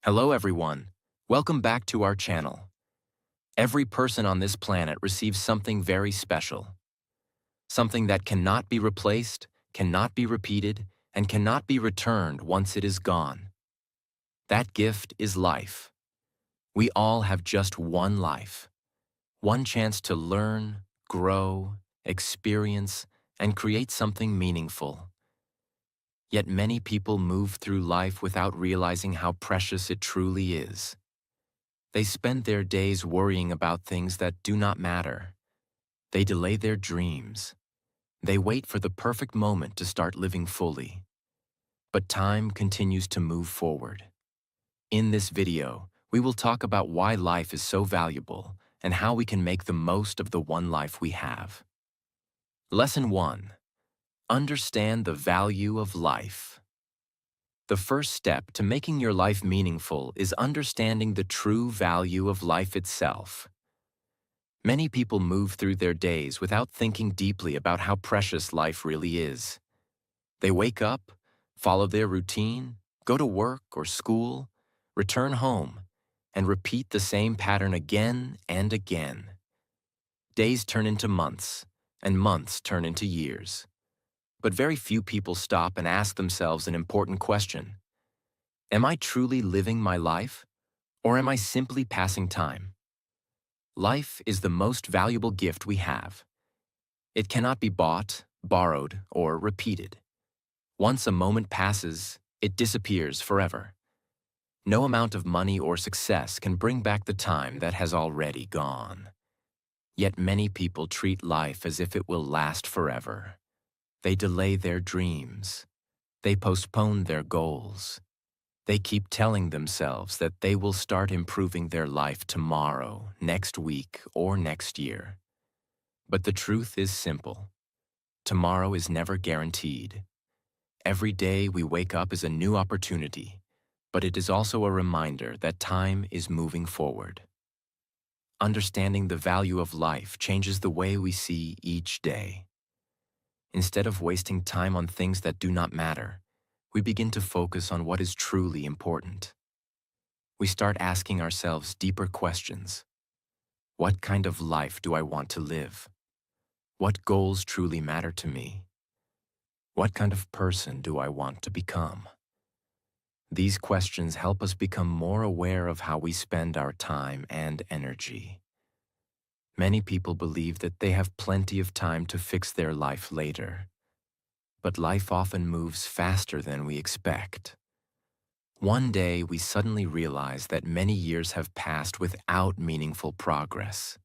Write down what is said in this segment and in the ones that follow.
Hello everyone. Welcome back to our channel. Every person on this planet receives something very special. Something that cannot be replaced, cannot be repeated, and cannot be returned once it is gone. That gift is life. We all have just one life. One chance to learn, grow, experience, and create something meaningful. Yet many people move through life without realizing how precious it truly is. They spend their days worrying about things that do not matter. They delay their dreams. They wait for the perfect moment to start living fully. But time continues to move forward. In this video, we will talk about why life is so valuable and how we can make the most of the one life we have. Lesson 1. Understand the value of life. The first step to making your life meaningful is understanding the true value of life itself. Many people move through their days without thinking deeply about how precious life really is. They wake up, follow their routine, go to work or school, return home, and repeat the same pattern again and again. Days turn into months, and months turn into years. But very few people stop and ask themselves an important question. Am I truly living my life, or am I simply passing time? Life is the most valuable gift we have. It cannot be bought, borrowed, or repeated. Once a moment passes, it disappears forever. No amount of money or success can bring back the time that has already gone. Yet many people treat life as if it will last forever. They delay their dreams. They postpone their goals. They keep telling themselves that they will start improving their life tomorrow, next week, or next year. But the truth is simple. Tomorrow is never guaranteed. Every day we wake up is a new opportunity, but it is also a reminder that time is moving forward. Understanding the value of life changes the way we see each day. Instead of wasting time on things that do not matter, we begin to focus on what is truly important. We start asking ourselves deeper questions. What kind of life do I want to live? What goals truly matter to me? What kind of person do I want to become? These questions help us become more aware of how we spend our time and energy. Many people believe that they have plenty of time to fix their life later. But life often moves faster than we expect. One day, we suddenly realize that many years have passed without meaningful progress.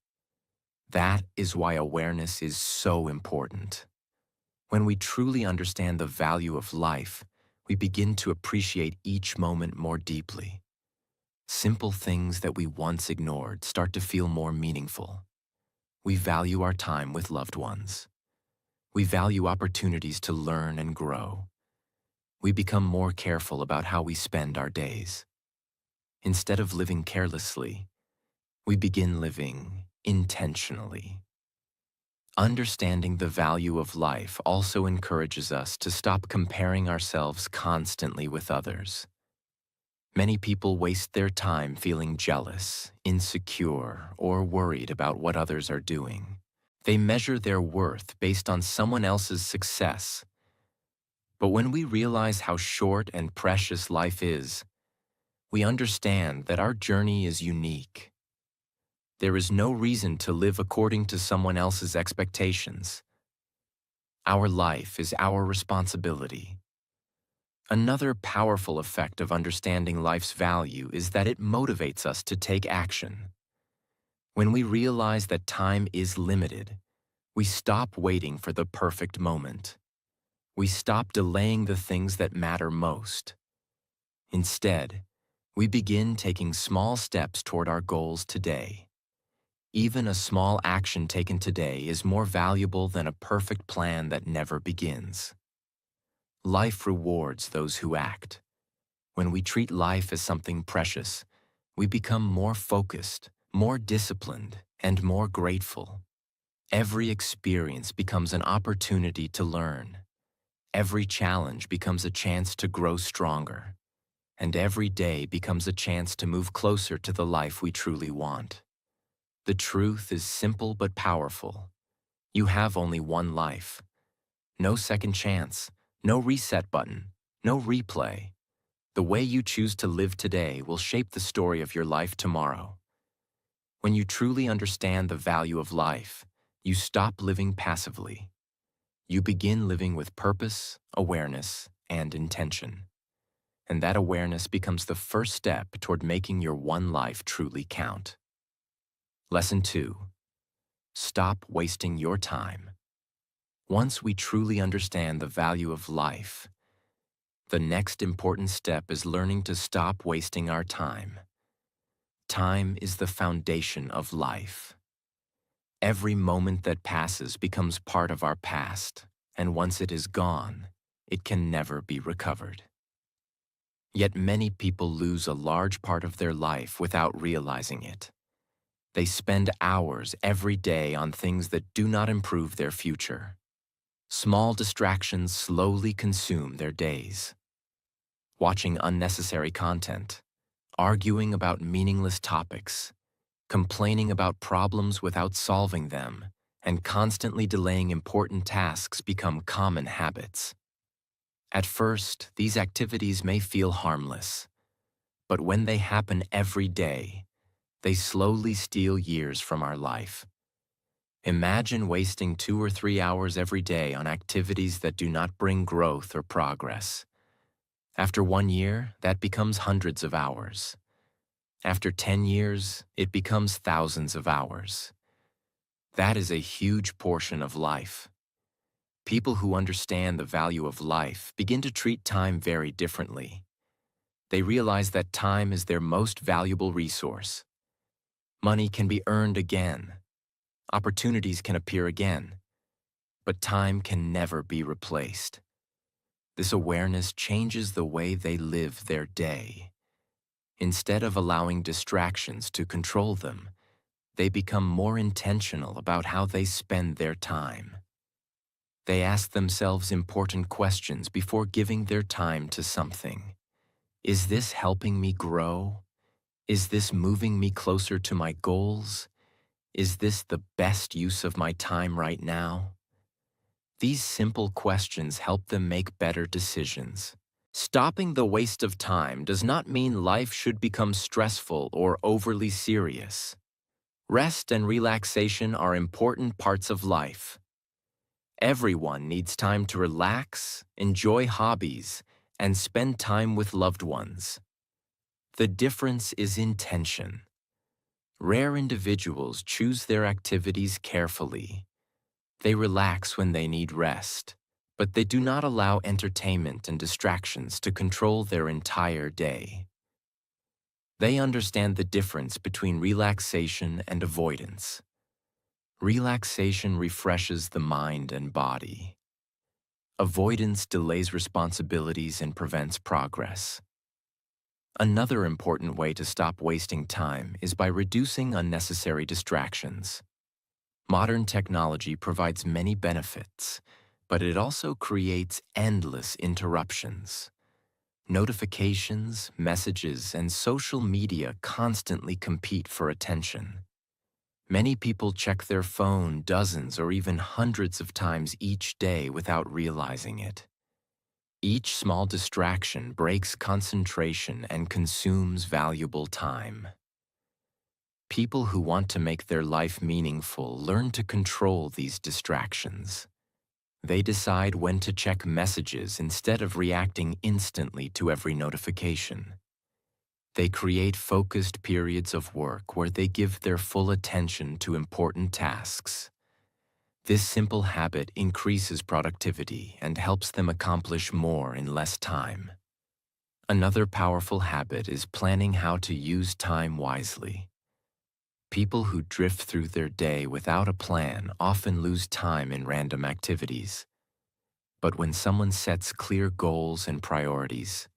That is why awareness is so important. When we truly understand the value of life, we begin to appreciate each moment more deeply. Simple things that we once ignored start to feel more meaningful. We value our time with loved ones. We value opportunities to learn and grow. We become more careful about how we spend our days. Instead of living carelessly, we begin living intentionally. Understanding the value of life also encourages us to stop comparing ourselves constantly with others. Many people waste their time feeling jealous, insecure, or worried about what others are doing. They measure their worth based on someone else's success. But when we realize how short and precious life is, we understand that our journey is unique. There is no reason to live according to someone else's expectations. Our life is our responsibility. Another powerful effect of understanding life's value is that it motivates us to take action. When we realize that time is limited, we stop waiting for the perfect moment. We stop delaying the things that matter most. Instead, we begin taking small steps toward our goals today. Even a small action taken today is more valuable than a perfect plan that never begins. Life rewards those who act. When we treat life as something precious, we become more focused, more disciplined, and more grateful. Every experience becomes an opportunity to learn. Every challenge becomes a chance to grow stronger. and every day becomes a chance to move closer to the life we truly want. The truth is simple but powerful. You have only one life. No second chance, no reset button, no replay. The way you choose to live today will shape the story of your life tomorrow. When you truly understand the value of life, you stop living passively. You begin living with purpose, awareness, and intention. And that awareness becomes the first step toward making your one life truly count. Lesson 2. Stop wasting your time. Once we truly understand the value of life, the next important step is learning to stop wasting our time. Time is the foundation of life. Every moment that passes becomes part of our past, and once it is gone, it can never be recovered. Yet many people lose a large part of their life without realizing it. They spend hours every day on things that do not improve their future. Small distractions slowly consume their days. Watching unnecessary content, arguing about meaningless topics, complaining about problems without solving them, and constantly delaying important tasks become common habits. At first, these activities may feel harmless, but when they happen every day, they slowly steal years from our life. Imagine wasting 2 or 3 hours every day on activities that do not bring growth or progress. After 1 year, that becomes hundreds of hours. After 10 years, it becomes thousands of hours. That is a huge portion of life. People who understand the value of life begin to treat time very differently. They realize that time is their most valuable resource. Money can be earned again. Opportunities can appear again. But time can never be replaced. This awareness changes the way they live their day. Instead of allowing distractions to control them, they become more intentional about how they spend their time. They ask themselves important questions before giving their time to something. Is this helping me grow? Is this moving me closer to my goals? Is this the best use of my time right now? These simple questions help them make better decisions. Stopping the waste of time does not mean life should become stressful or overly serious. Rest and relaxation are important parts of life. Everyone needs time to relax, enjoy hobbies, and spend time with loved ones. The difference is intention. Rare individuals choose their activities carefully. They relax when they need rest, but they do not allow entertainment and distractions to control their entire day. They understand the difference between relaxation and avoidance. Relaxation refreshes the mind and body. Avoidance delays responsibilities and prevents progress. Another important way to stop wasting time is by reducing unnecessary distractions. Modern technology provides many benefits, but it also creates endless interruptions. Notifications, messages, and social media constantly compete for attention. Many people check their phone dozens or even hundreds of times each day without realizing it. Each small distraction breaks concentration and consumes valuable time. People who want to make their life meaningful learn to control these distractions. They decide when to check messages instead of reacting instantly to every notification. They create focused periods of work where they give their full attention to important tasks. This simple habit increases productivity and helps them accomplish more in less time. Another powerful habit is planning how to use time wisely. People who drift through their day without a plan often lose time in random activities. But when someone sets clear goals and priorities,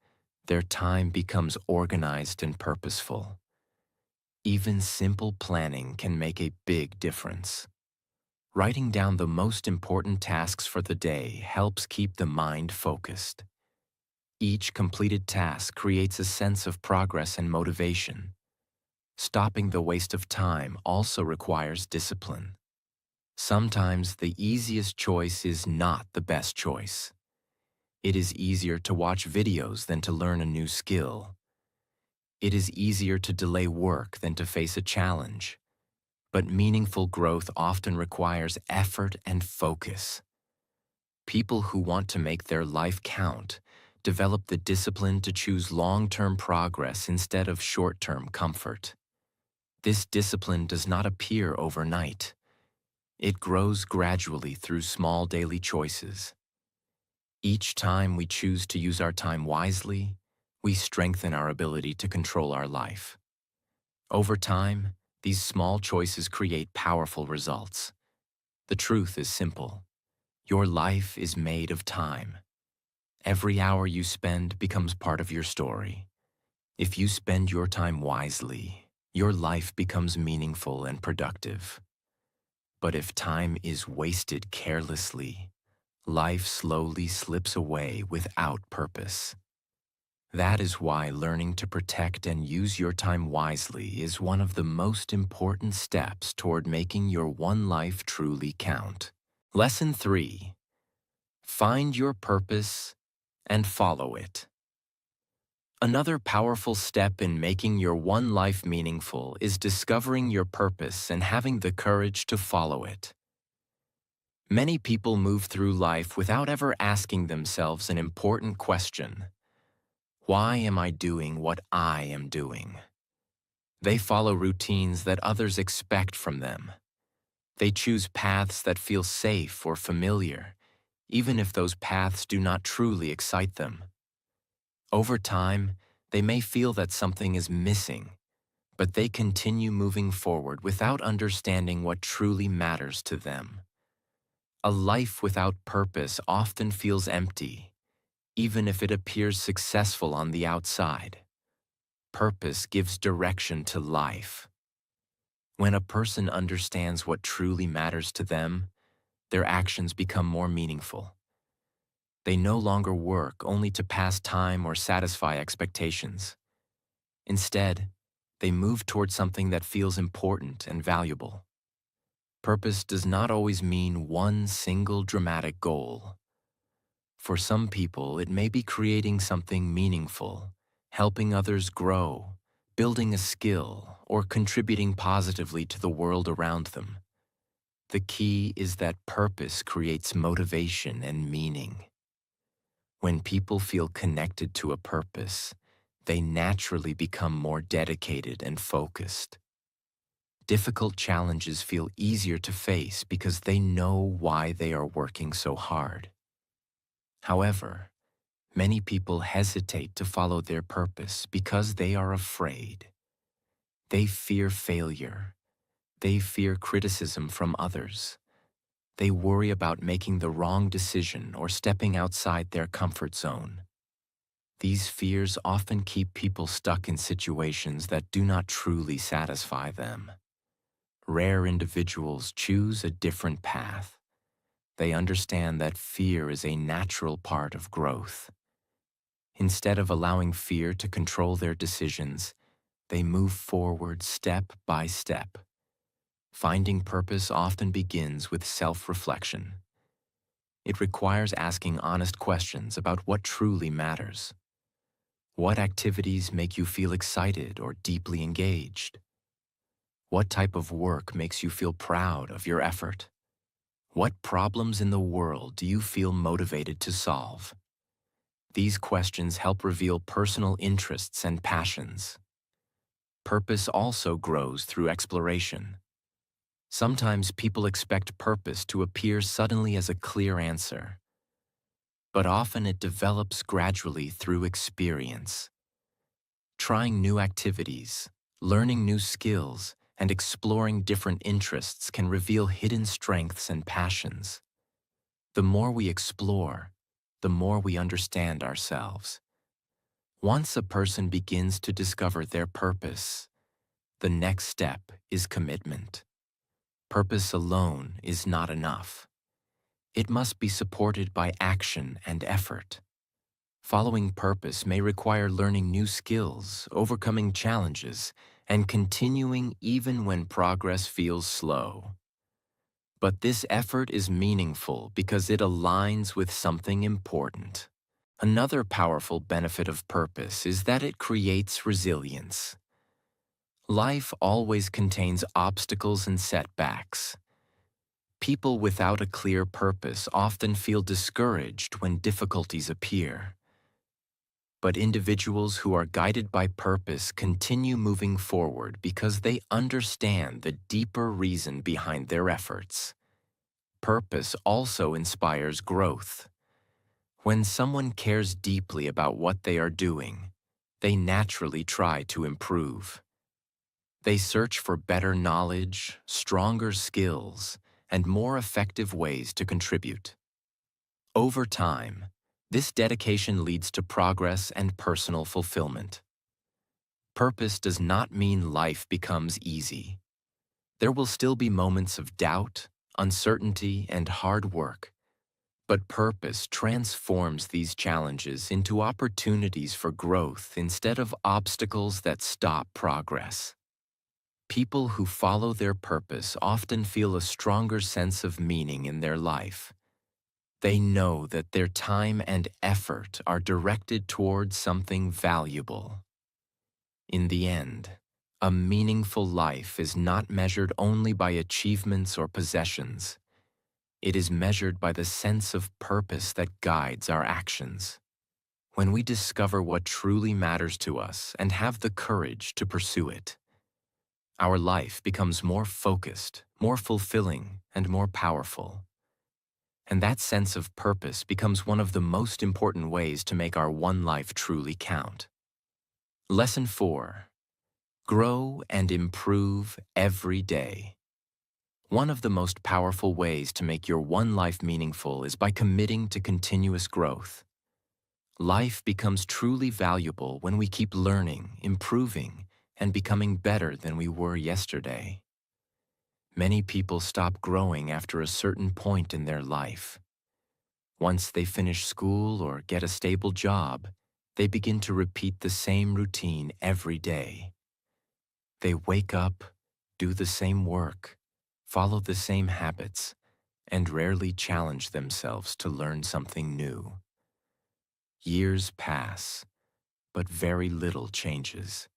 their time becomes organized and purposeful. Even simple planning can make a big difference. Writing down the most important tasks for the day helps keep the mind focused. Each completed task creates a sense of progress and motivation. Stopping the waste of time also requires discipline. Sometimes the easiest choice is not the best choice. It is easier to watch videos than to learn a new skill. It is easier to delay work than to face a challenge. But meaningful growth often requires effort and focus. People who want to make their life count develop the discipline to choose long-term progress instead of short-term comfort. This discipline does not appear overnight. It grows gradually through small daily choices. Each time we choose to use our time wisely, we strengthen our ability to control our life. Over time, these small choices create powerful results. The truth is simple. Your life is made of time. Every hour you spend becomes part of your story. If you spend your time wisely, your life becomes meaningful and productive. But if time is wasted carelessly, life slowly slips away without purpose. That is why learning to protect and use your time wisely is one of the most important steps toward making your one life truly count. Lesson 3. Find your purpose and follow it. Another powerful step in making your one life meaningful is discovering your purpose and having the courage to follow it. Many people move through life without ever asking themselves an important question. Why am I doing what I am doing? They follow routines that others expect from them. They choose paths that feel safe or familiar, even if those paths do not truly excite them. Over time, they may feel that something is missing, but they continue moving forward without understanding what truly matters to them. A life without purpose often feels empty, even if it appears successful on the outside. Purpose gives direction to life. When a person understands what truly matters to them, their actions become more meaningful. They no longer work only to pass time or satisfy expectations. Instead, they move toward something that feels important and valuable. Purpose does not always mean one single dramatic goal. For some people, it may be creating something meaningful, helping others grow, building a skill, or contributing positively to the world around them. The key is that purpose creates motivation and meaning. When people feel connected to a purpose, they naturally become more dedicated and focused. Difficult challenges feel easier to face because they know why they are working so hard. However, many people hesitate to follow their purpose because they are afraid. They fear failure. They fear criticism from others. They worry about making the wrong decision or stepping outside their comfort zone. These fears often keep people stuck in situations that do not truly satisfy them. Rare individuals choose a different path. They understand that fear is a natural part of growth. Instead of allowing fear to control their decisions, they move forward step by step. Finding purpose often begins with self-reflection. It requires asking honest questions about what truly matters. What activities make you feel excited or deeply engaged? What type of work makes you feel proud of your effort? What problems in the world do you feel motivated to solve? These questions help reveal personal interests and passions. Purpose also grows through exploration. Sometimes people expect purpose to appear suddenly as a clear answer, but often it develops gradually through experience. Trying new activities, learning new skills, and exploring different interests can reveal hidden strengths and passions. The more we explore, the more we understand ourselves. Once a person begins to discover their purpose, the next step is commitment. Purpose alone is not enough. It must be supported by action and effort. Following purpose may require learning new skills, overcoming challenges, and continuing even when progress feels slow. But this effort is meaningful because it aligns with something important. Another powerful benefit of purpose is that it creates resilience. Life always contains obstacles and setbacks. People without a clear purpose often feel discouraged when difficulties appear. But individuals who are guided by purpose continue moving forward because they understand the deeper reason behind their efforts. Purpose also inspires growth. When someone cares deeply about what they are doing, they naturally try to improve. They search for better knowledge, stronger skills, and more effective ways to contribute. Over time, this dedication leads to progress and personal fulfillment. Purpose does not mean life becomes easy. There will still be moments of doubt, uncertainty, and hard work. But purpose transforms these challenges into opportunities for growth instead of obstacles that stop progress. People who follow their purpose often feel a stronger sense of meaning in their life. They know that their time and effort are directed towards something valuable. In the end, a meaningful life is not measured only by achievements or possessions. It is measured by the sense of purpose that guides our actions. When we discover what truly matters to us and have the courage to pursue it, our life becomes more focused, more fulfilling, and more powerful. And that sense of purpose becomes one of the most important ways to make our one life truly count. Lesson 4. Grow and improve every day. One of the most powerful ways to make your one life meaningful is by committing to continuous growth. Life becomes truly valuable when we keep learning, improving, and becoming better than we were yesterday. Many people stop growing after a certain point in their life. Once they finish school or get a stable job, they begin to repeat the same routine every day. They wake up, do the same work, follow the same habits, and rarely challenge themselves to learn something new. Years pass, but very little changes.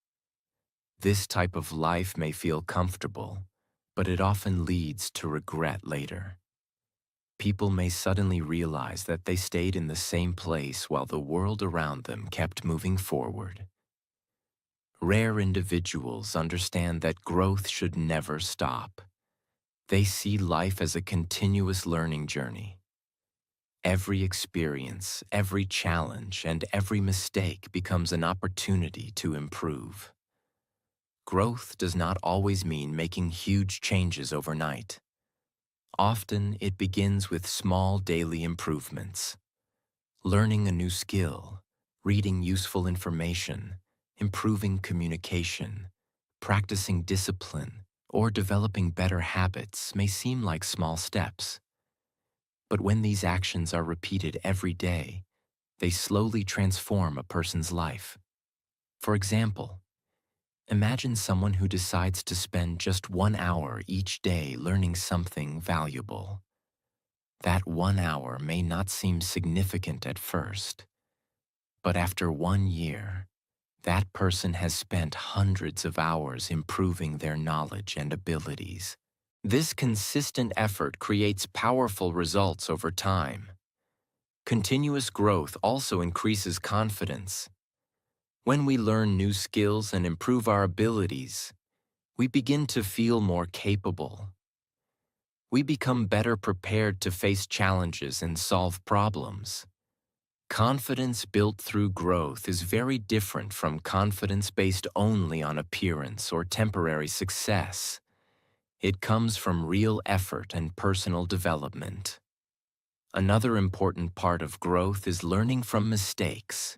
This type of life may feel comfortable, but it often leads to regret later. People may suddenly realize that they stayed in the same place while the world around them kept moving forward. Rare individuals understand that growth should never stop. They see life as a continuous learning journey. Every experience, every challenge, and every mistake becomes an opportunity to improve. Growth does not always mean making huge changes overnight. Often, it begins with small daily improvements. Learning a new skill, reading useful information, improving communication, practicing discipline, or developing better habits may seem like small steps. But when these actions are repeated every day, they slowly transform a person's life. For example, imagine someone who decides to spend just 1 hour each day learning something valuable. That 1 hour may not seem significant at first, but after 1 year, that person has spent hundreds of hours improving their knowledge and abilities. This consistent effort creates powerful results over time. Continuous growth also increases confidence. When we learn new skills and improve our abilities, we begin to feel more capable. We become better prepared to face challenges and solve problems. Confidence built through growth is very different from confidence based only on appearance or temporary success. It comes from real effort and personal development. Another important part of growth is learning from mistakes.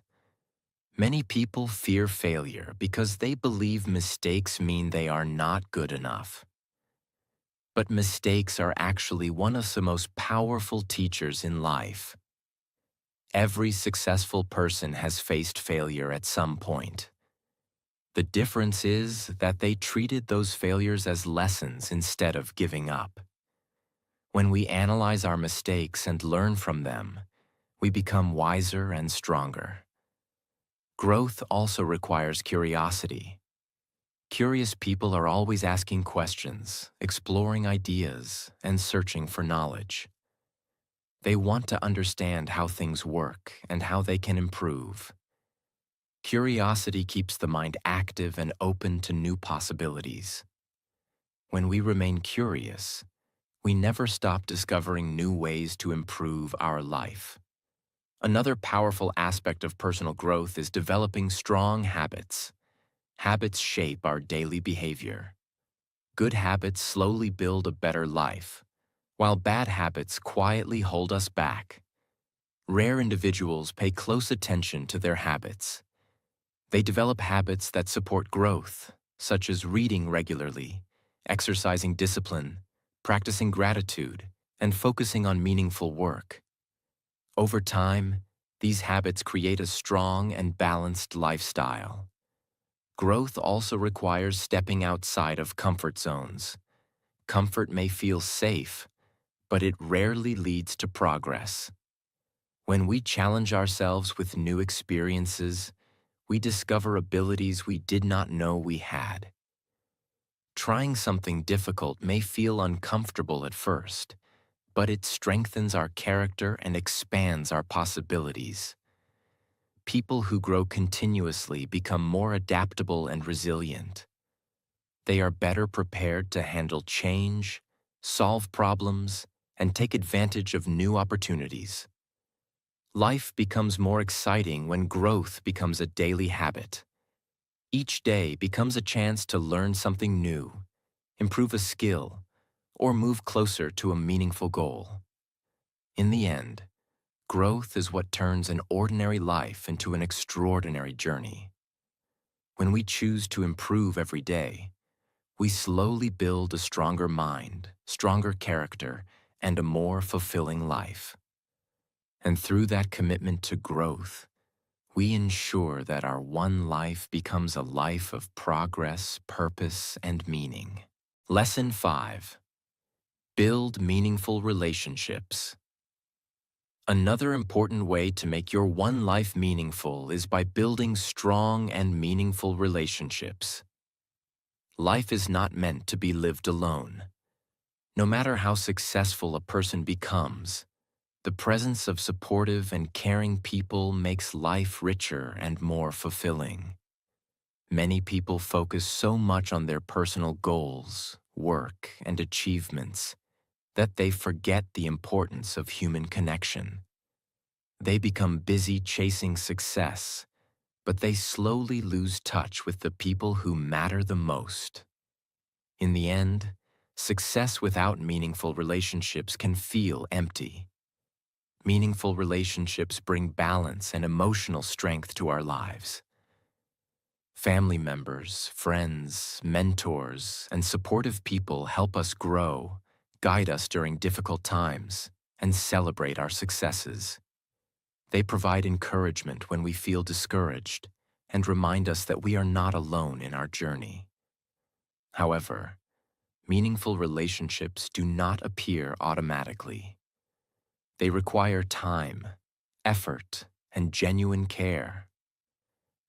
Many people fear failure because they believe mistakes mean they are not good enough. But mistakes are actually one of the most powerful teachers in life. Every successful person has faced failure at some point. The difference is that they treated those failures as lessons instead of giving up. When we analyze our mistakes and learn from them, we become wiser and stronger. Growth also requires curiosity. Curious people are always asking questions, exploring ideas, and searching for knowledge. They want to understand how things work and how they can improve. Curiosity keeps the mind active and open to new possibilities. When we remain curious, we never stop discovering new ways to improve our life. Another powerful aspect of personal growth is developing strong habits. Habits shape our daily behavior. Good habits slowly build a better life, while bad habits quietly hold us back. Rare individuals pay close attention to their habits. They develop habits that support growth, such as reading regularly, exercising discipline, practicing gratitude, and focusing on meaningful work. Over time, these habits create a strong and balanced lifestyle. Growth also requires stepping outside of comfort zones. Comfort may feel safe, but it rarely leads to progress. When we challenge ourselves with new experiences, we discover abilities we did not know we had. Trying something difficult may feel uncomfortable at first, but it strengthens our character and expands our possibilities. People who grow continuously become more adaptable and resilient. They are better prepared to handle change, solve problems, and take advantage of new opportunities. Life becomes more exciting when growth becomes a daily habit. Each day becomes a chance to learn something new, improve a skill, or move closer to a meaningful goal. In the end, growth is what turns an ordinary life into an extraordinary journey. When we choose to improve every day, we slowly build a stronger mind, stronger character, and a more fulfilling life. And through that commitment to growth, we ensure that our one life becomes a life of progress, purpose, and meaning. Lesson 5. Build meaningful relationships. Another important way to make your one life meaningful is by building strong and meaningful relationships. Life is not meant to be lived alone. No matter how successful a person becomes, the presence of supportive and caring people makes life richer and more fulfilling. Many people focus so much on their personal goals, work, and achievements that they forget the importance of human connection. They become busy chasing success, but they slowly lose touch with the people who matter the most. In the end, success without meaningful relationships can feel empty. Meaningful relationships bring balance and emotional strength to our lives. Family members, friends, mentors, and supportive people help us grow, guide us during difficult times, and celebrate our successes. They provide encouragement when we feel discouraged and remind us that we are not alone in our journey. However, meaningful relationships do not appear automatically. They require time, effort, and genuine care.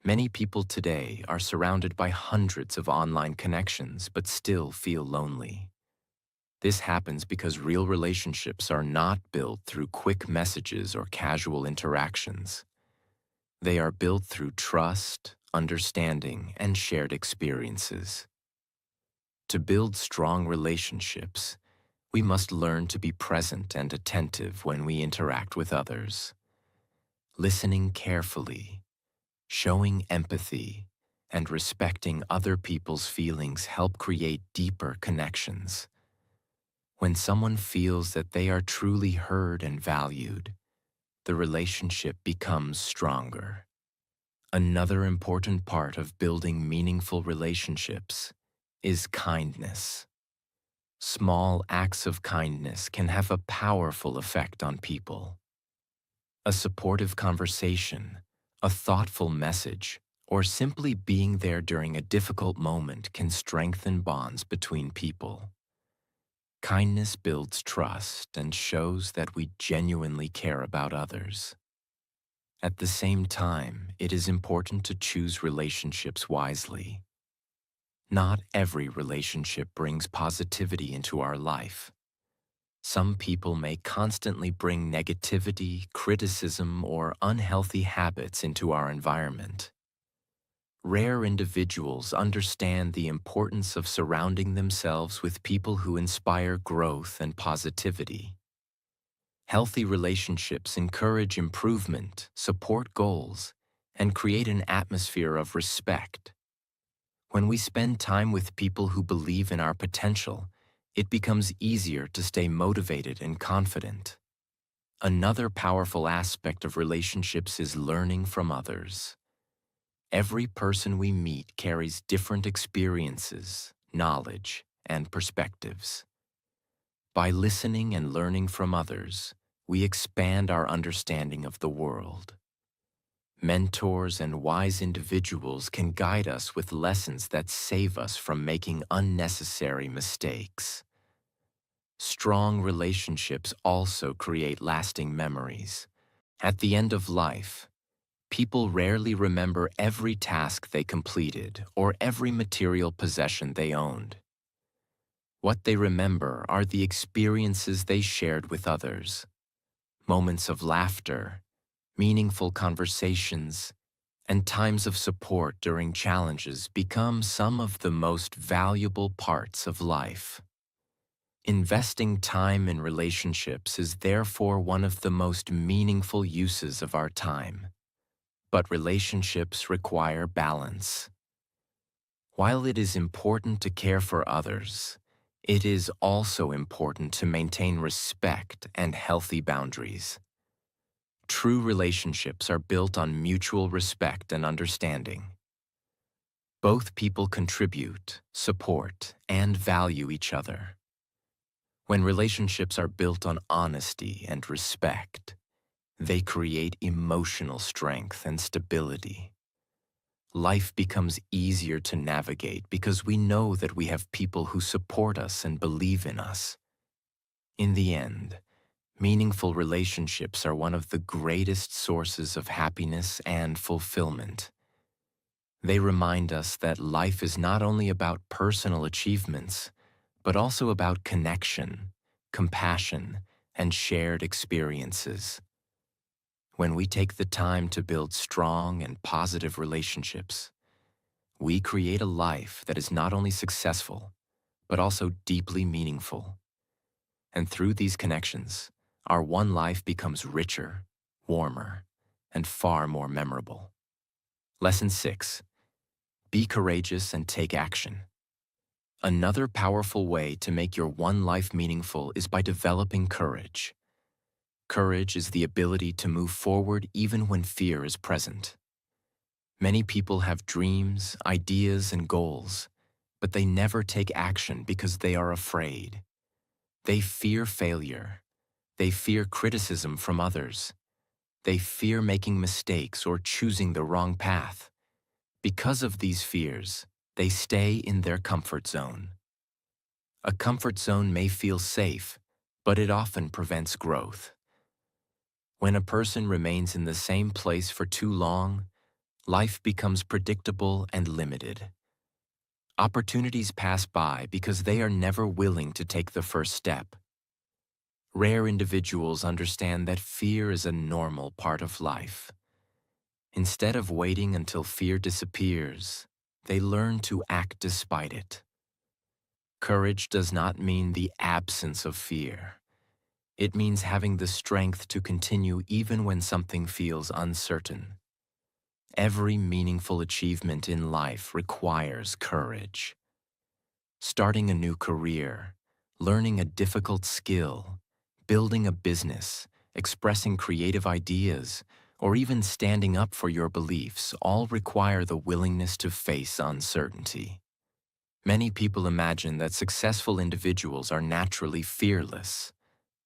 Many people today are surrounded by hundreds of online connections but still feel lonely. This happens because real relationships are not built through quick messages or casual interactions. They are built through trust, understanding, and shared experiences. To build strong relationships, we must learn to be present and attentive when we interact with others. Listening carefully, showing empathy, and respecting other people's feelings help create deeper connections. When someone feels that they are truly heard and valued, the relationship becomes stronger. Another important part of building meaningful relationships is kindness. Small acts of kindness can have a powerful effect on people. A supportive conversation, a thoughtful message, or simply being there during a difficult moment can strengthen bonds between people. Kindness builds trust and shows that we genuinely care about others. At the same time, it is important to choose relationships wisely. Not every relationship brings positivity into our life. Some people may constantly bring negativity, criticism, or unhealthy habits into our environment. Rare individuals understand the importance of surrounding themselves with people who inspire growth and positivity. Healthy relationships encourage improvement, support goals, and create an atmosphere of respect. When we spend time with people who believe in our potential, it becomes easier to stay motivated and confident. Another powerful aspect of relationships is learning from others. Every person we meet carries different experiences, knowledge, and perspectives. By listening and learning from others, we expand our understanding of the world. Mentors and wise individuals can guide us with lessons that save us from making unnecessary mistakes. Strong relationships also create lasting memories. At the end of life, people rarely remember every task they completed or every material possession they owned. What they remember are the experiences they shared with others, moments of laughter, meaningful conversations, and times of support during challenges become some of the most valuable parts of life. Investing time in relationships is therefore one of the most meaningful uses of our time. But relationships require balance. While it is important to care for others, it is also important to maintain respect and healthy boundaries. True relationships are built on mutual respect and understanding. Both people contribute, support, and value each other. When relationships are built on honesty and respect, they create emotional strength and stability. Life becomes easier to navigate because we know that we have people who support us and believe in us. In the end, meaningful relationships are one of the greatest sources of happiness and fulfillment. They remind us that life is not only about personal achievements, but also about connection, compassion, and shared experiences. When we take the time to build strong and positive relationships, we create a life that is not only successful, but also deeply meaningful. And through these connections, our one life becomes richer, warmer, and far more memorable. Lesson 6. Be courageous and take action. Another powerful way to make your one life meaningful is by developing courage. Courage is the ability to move forward even when fear is present. Many people have dreams, ideas, and goals, but they never take action because they are afraid. They fear failure. They fear criticism from others. They fear making mistakes or choosing the wrong path. Because of these fears, they stay in their comfort zone. A comfort zone may feel safe, but it often prevents growth. When a person remains in the same place for too long, life becomes predictable and limited. Opportunities pass by because they are never willing to take the first step. Rare individuals understand that fear is a normal part of life. Instead of waiting until fear disappears, they learn to act despite it. Courage does not mean the absence of fear. It means having the strength to continue even when something feels uncertain. Every meaningful achievement in life requires courage. Starting a new career, learning a difficult skill, building a business, expressing creative ideas, or even standing up for your beliefs all require the willingness to face uncertainty. Many people imagine that successful individuals are naturally fearless,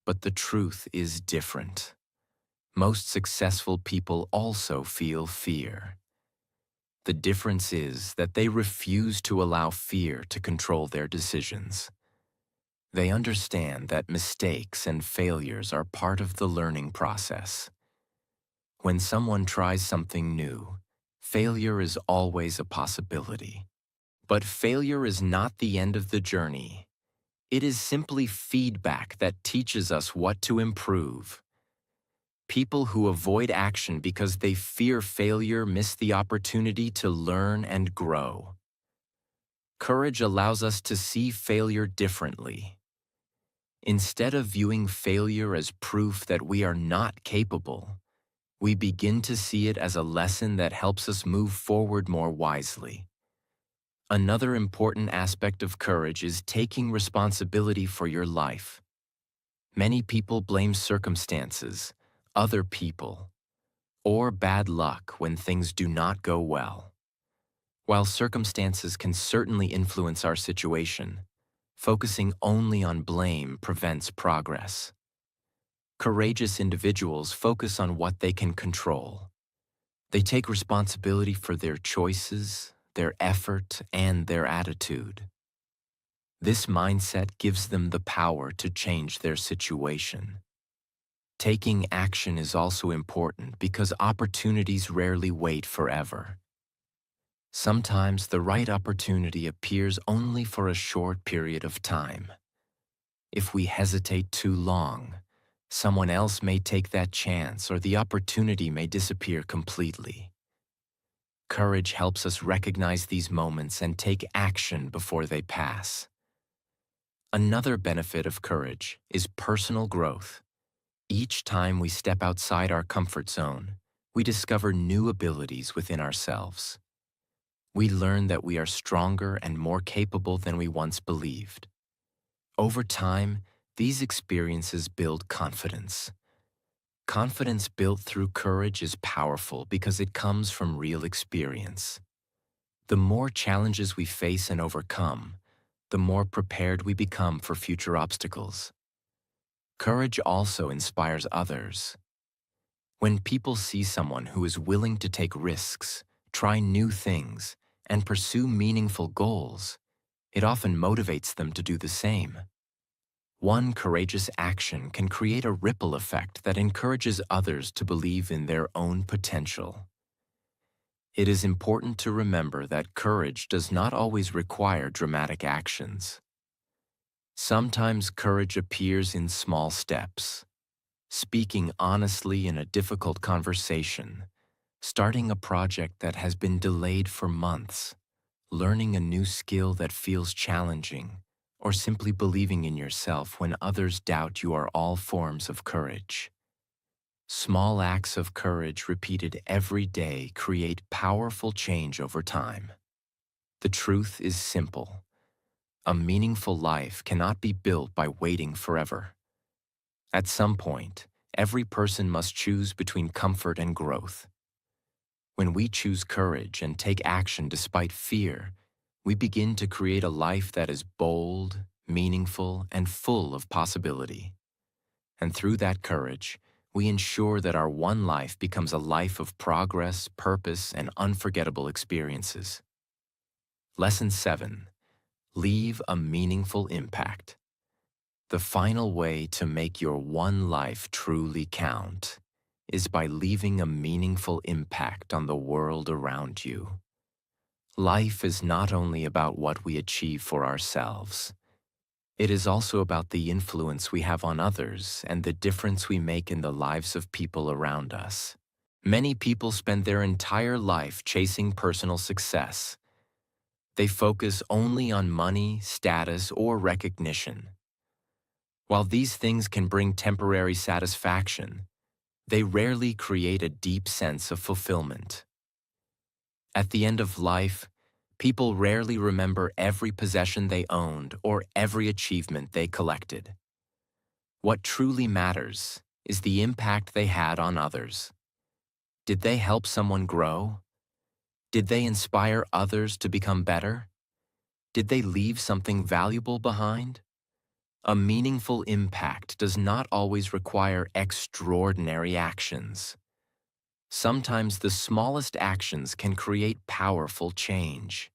but the truth is different. Most successful people also feel fear. The difference is that they refuse to allow fear to control their decisions. They understand that mistakes and failures are part of the learning process. When someone tries something new, failure is always a possibility. But failure is not the end of the journey. It is simply feedback that teaches us what to improve. People who avoid action because they fear failure miss the opportunity to learn and grow. Courage allows us to see failure differently. Instead of viewing failure as proof that we are not capable, we begin to see it as a lesson that helps us move forward more wisely. Another important aspect of courage is taking responsibility for your life. Many people blame circumstances, other people, or bad luck when things do not go well. While circumstances can certainly influence our situation, focusing only on blame prevents progress. Courageous individuals focus on what they can control. They take responsibility for their choices, their effort, and their attitude. This mindset gives them the power to change their situation. Taking action is also important because opportunities rarely wait forever. Sometimes the right opportunity appears only for a short period of time. If we hesitate too long, someone else may take that chance or the opportunity may disappear completely. Courage helps us recognize these moments and take action before they pass. Another benefit of courage is personal growth. Each time we step outside our comfort zone, we discover new abilities within ourselves. We learn that we are stronger and more capable than we once believed. Over time, these experiences build confidence. Confidence built through courage is powerful because it comes from real experience. The more challenges we face and overcome, the more prepared we become for future obstacles. Courage also inspires others. When people see someone who is willing to take risks, try new things, and pursue meaningful goals, it often motivates them to do the same. One courageous action can create a ripple effect that encourages others to believe in their own potential. It is important to remember that courage does not always require dramatic actions. Sometimes courage appears in small steps. Speaking honestly in a difficult conversation, starting a project that has been delayed for months, learning a new skill that feels challenging, or simply believing in yourself when others doubt you are all forms of courage. Small acts of courage repeated every day create powerful change over time. The truth is simple. A meaningful life cannot be built by waiting forever. At some point, every person must choose between comfort and growth. When we choose courage and take action despite fear, we begin to create a life that is bold, meaningful, and full of possibility. And through that courage, we ensure that our one life becomes a life of progress, purpose, and unforgettable experiences. Lesson 7. Leave a meaningful impact. The final way to make your one life truly count is by leaving a meaningful impact on the world around you. Life is not only about what we achieve for ourselves. It is also about the influence we have on others and the difference we make in the lives of people around us. Many people spend their entire life chasing personal success. They focus only on money, status, or recognition. While these things can bring temporary satisfaction, they rarely create a deep sense of fulfillment. At the end of life, people rarely remember every possession they owned or every achievement they collected. What truly matters is the impact they had on others. Did they help someone grow? Did they inspire others to become better? Did they leave something valuable behind? A meaningful impact does not always require extraordinary actions. Sometimes the smallest actions can create powerful change.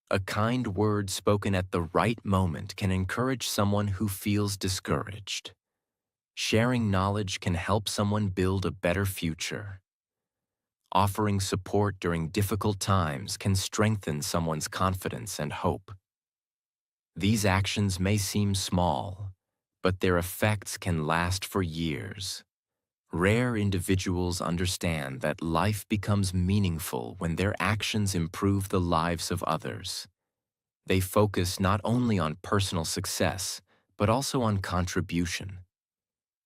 A kind word spoken at the right moment can encourage someone who feels discouraged. Sharing knowledge can help someone build a better future. Offering support during difficult times can strengthen someone's confidence and hope. These actions may seem small, but their effects can last for years. Rare individuals understand that life becomes meaningful when their actions improve the lives of others. They focus not only on personal success, but also on contribution.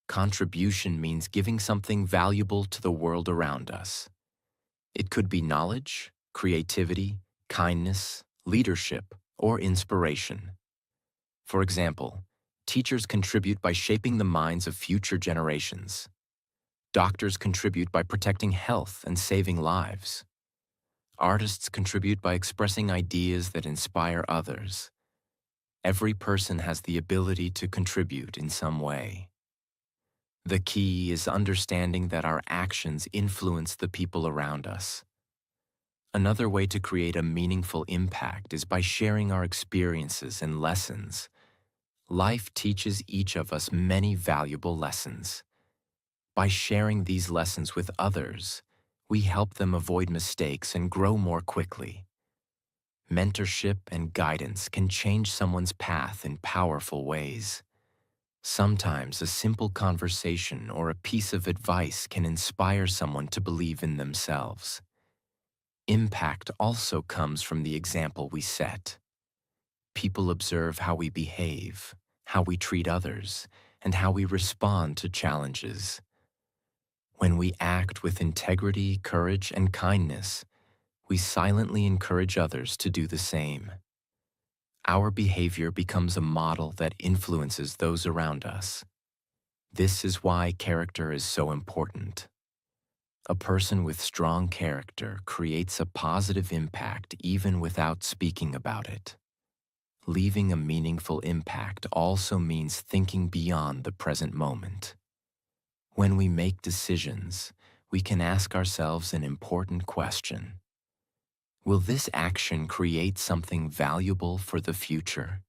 Contribution means giving something valuable to the world around us. It could be knowledge, creativity, kindness, leadership, or inspiration. For example, teachers contribute by shaping the minds of future generations. Doctors contribute by protecting health and saving lives. Artists contribute by expressing ideas that inspire others. Every person has the ability to contribute in some way. The key is understanding that our actions influence the people around us. Another way to create a meaningful impact is by sharing our experiences and lessons. Life teaches each of us many valuable lessons. By sharing these lessons with others, we help them avoid mistakes and grow more quickly. Mentorship and guidance can change someone's path in powerful ways. Sometimes a simple conversation or a piece of advice can inspire someone to believe in themselves. Impact also comes from the example we set. People observe how we behave, how we treat others, and how we respond to challenges. When we act with integrity, courage, and kindness, we silently encourage others to do the same. Our behavior becomes a model that influences those around us. This is why character is so important. A person with strong character creates a positive impact even without speaking about it. Leaving a meaningful impact also means thinking beyond the present moment. When we make decisions, we can ask ourselves an important question. Will this action create something valuable for the future?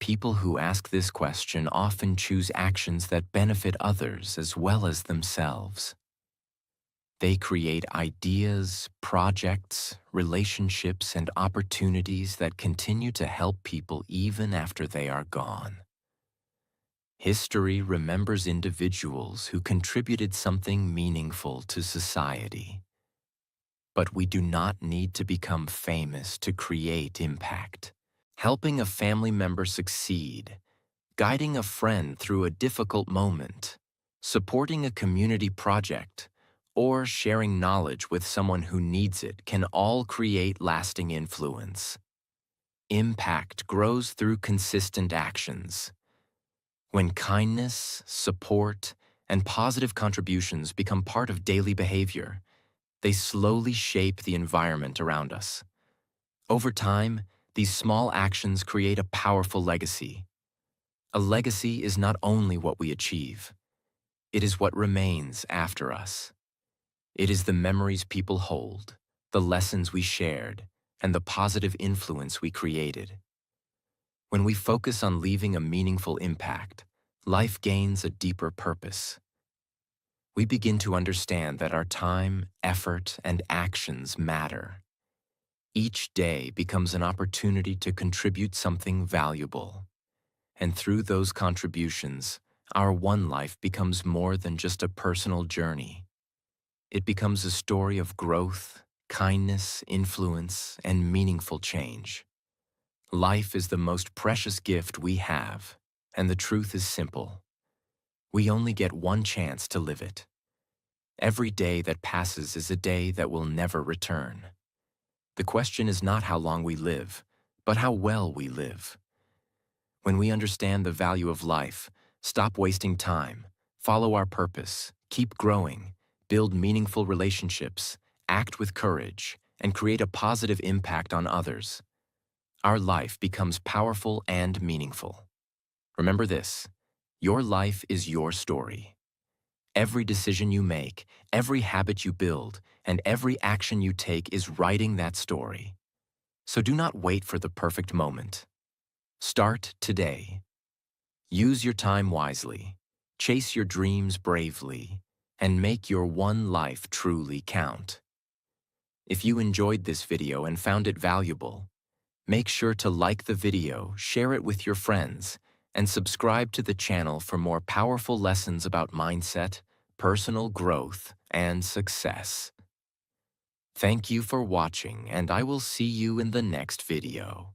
People who ask this question often choose actions that benefit others as well as themselves. They create ideas, projects, relationships, and opportunities that continue to help people even after they are gone. History remembers individuals who contributed something meaningful to society. But we do not need to become famous to create impact. Helping a family member succeed, guiding a friend through a difficult moment, supporting a community project, or sharing knowledge with someone who needs it can all create lasting influence. Impact grows through consistent actions. When kindness, support, and positive contributions become part of daily behavior, they slowly shape the environment around us. Over time, these small actions create a powerful legacy. A legacy is not only what we achieve, it is what remains after us. It is the memories people hold, the lessons we shared, and the positive influence we created. When we focus on leaving a meaningful impact, life gains a deeper purpose. We begin to understand that our time, effort, and actions matter. Each day becomes an opportunity to contribute something valuable. And through those contributions, our one life becomes more than just a personal journey. It becomes a story of growth, kindness, influence, and meaningful change. Life is the most precious gift we have, and the truth is simple. We only get one chance to live it. Every day that passes is a day that will never return. The question is not how long we live, but how well we live. When we understand the value of life, stop wasting time, follow our purpose, keep growing, build meaningful relationships, act with courage, and create a positive impact on others, our life becomes powerful and meaningful. Remember this, your life is your story. Every decision you make, every habit you build, and every action you take is writing that story. So do not wait for the perfect moment. Start today. Use your time wisely, chase your dreams bravely, and make your one life truly count. If you enjoyed this video and found it valuable, make sure to like the video, share it with your friends, and subscribe to the channel for more powerful lessons about mindset, personal growth, and success. Thank you for watching, and I will see you in the next video.